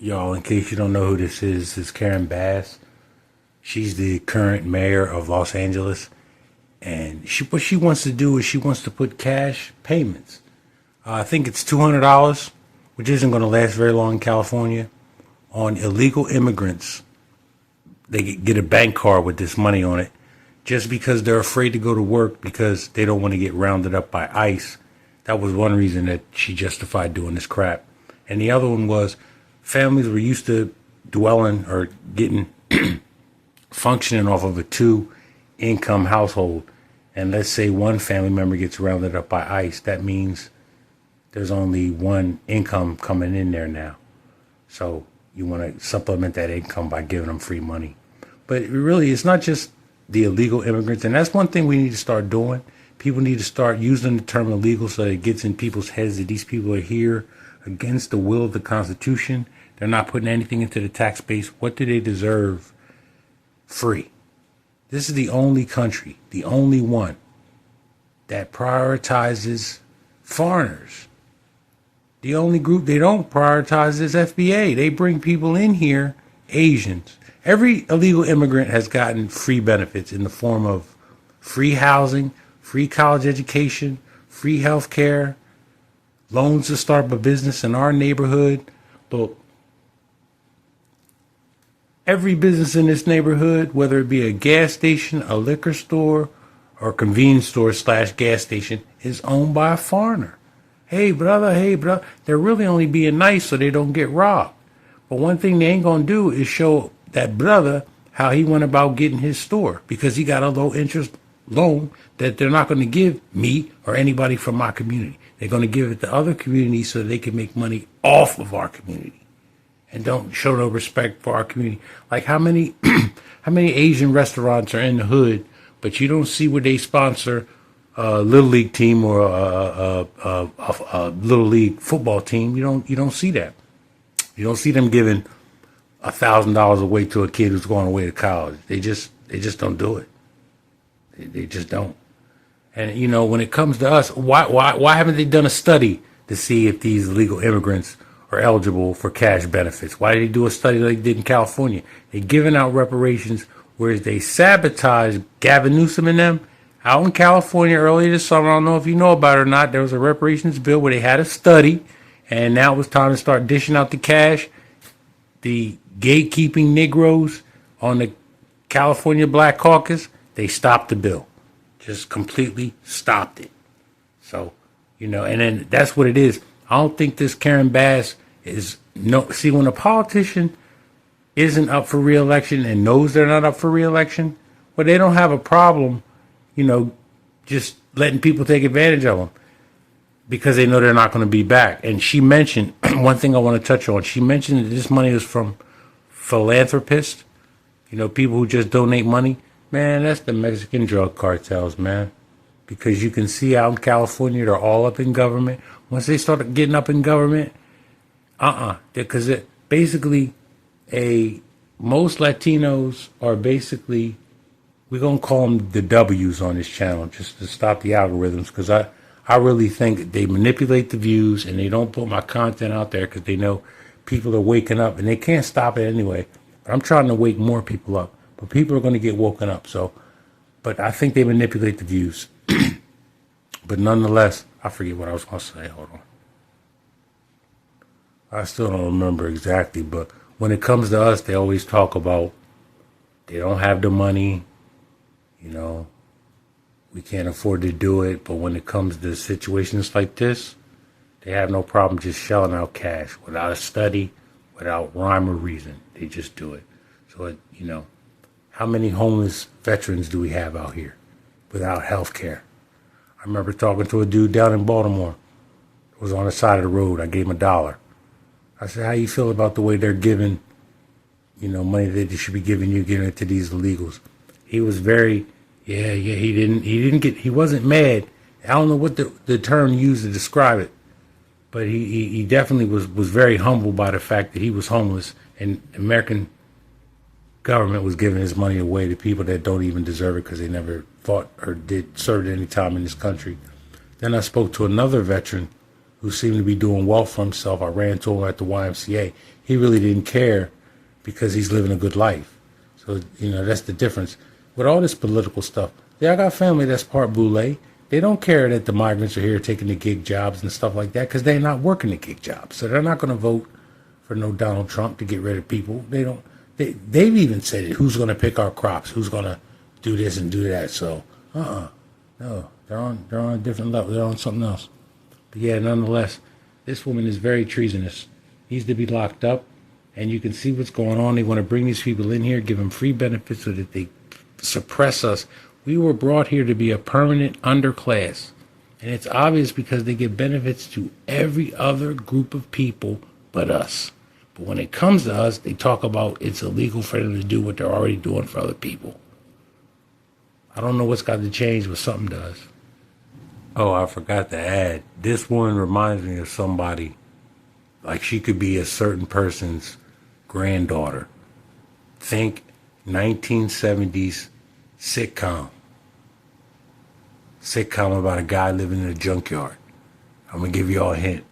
Y'all, in case you don't know who this is Karen Bass. She's the current mayor of Los Angeles. And what she wants to do is she wants to put cash payments. I think it's $200, which isn't going to last very long in California, on illegal immigrants. They get a bank card with this money on it just because they're afraid to go to work because they don't want to get rounded up by ICE. That was one reason that she justified doing this crap. And the other one was families were used to dwelling or getting functioning off of a two-income household. And let's say one family member gets rounded up by ICE. That means there's only one income coming in there now. So you want to supplement that income by giving them free money. But really, it's not just the illegal immigrants. And that's one thing we need to start doing. People need to start using the term illegal so that it gets in people's heads that these people are here against the will of the Constitution. They're not putting anything into the tax base. What do they deserve? Free. This is the only country, the only one, that prioritizes foreigners. The only group they don't prioritize is FBA. They bring people in here, Asians. Every illegal immigrant has gotten free benefits in the form of free housing, free college education, free health care, loans to start a business in our neighborhood. Look, every business in this neighborhood, whether it be a gas station, a liquor store, or convenience store / gas station, is owned by a foreigner. Hey, brother, they're really only being nice so they don't get robbed. But one thing they ain't going to do is show that brother how he went about getting his store because he got a low interest loan that they're not going to give me or anybody from my community. They're going to give it to other communities so they can make money off of our community and don't show no respect for our community. Like how many Asian restaurants are in the hood, but you don't see where they sponsor a little league team or a little league football team. You don't see that. You don't see them giving $1,000 away to a kid who's going away to college. They just don't do it. They just don't. And you know, when it comes to us, why haven't they done a study to see if these illegal immigrants are eligible for cash benefits? Why did they do a study like they did in California? They're giving out reparations, whereas they sabotaged Gavin Newsom and them out in California earlier this summer. I don't know if you know about it or not. There was a reparations bill where they had a study, and now it was time to start dishing out the cash. The gatekeeping Negroes on the California Black Caucus, they stopped the bill. Just completely stopped it. So, you know, and then that's what it is. I don't think this Karen Bass is see, when a politician isn't up for re-election and knows they're not up for re-election, well, they don't have a problem, you know, just letting people take advantage of them because they know they're not going to be back. And she mentioned one thing I want to touch on. She mentioned that this money is from philanthropists, you know, people who just donate money. Man, that's the Mexican drug cartels, man. Because you can see out in California, they're all up in government. Once they start getting up in government, because it basically most Latinos are basically, we're going to call them the W's on this channel just to stop the algorithms, because I really think they manipulate the views and they don't put my content out there because they know people are waking up and they can't stop it anyway. But I'm trying to wake more people up. But people are going to get woken up. But I think they manipulate the views. But nonetheless, I forget what I was going to say. Hold on. I still don't remember exactly. But when it comes to us, they always talk about they don't have the money. You know, we can't afford to do it. But when it comes to situations like this, they have no problem just shelling out cash without a study, without rhyme or reason. They just do it. So, you know, how many homeless veterans do we have out here without health care? I remember talking to a dude down in Baltimore. It was on the side of the road. I gave him $1. I said, how you feel about the way they're giving, you know, money that they should be giving you, giving it to these illegals? He was very, he wasn't mad. I don't know what the term used to describe it, but he definitely was very humbled by the fact that he was homeless and American government was giving his money away to people that don't even deserve it because they never fought or did served any time in this country. Then I spoke to another veteran who seemed to be doing well for himself. I ran to him at the YMCA. He really didn't care because he's living a good life. So, that's the difference. With all this political stuff, I got family that's part Boule. They don't care that the migrants are here taking the gig jobs and stuff like that because they're not working the gig jobs. So they're not going to vote for no Donald Trump to get rid of people. They don't. They've even said it. Who's going to pick our crops? Who's going to do this and do that? So, no, they're on a different level. They're on something else. But yeah, nonetheless, this woman is very treasonous. Needs to be locked up. And you can see what's going on. They want to bring these people in here, give them free benefits so that they suppress us. We were brought here to be a permanent underclass. And it's obvious because they give benefits to every other group of people but us. But when it comes to us, they talk about it's illegal for them to do what they're already doing for other people. I don't know what's got to change, but something does. Oh, I forgot to add. This one reminds me of somebody. Like she could be a certain person's granddaughter. Think 1970s sitcom. Sitcom about a guy living in a junkyard. I'm going to give you all a hint.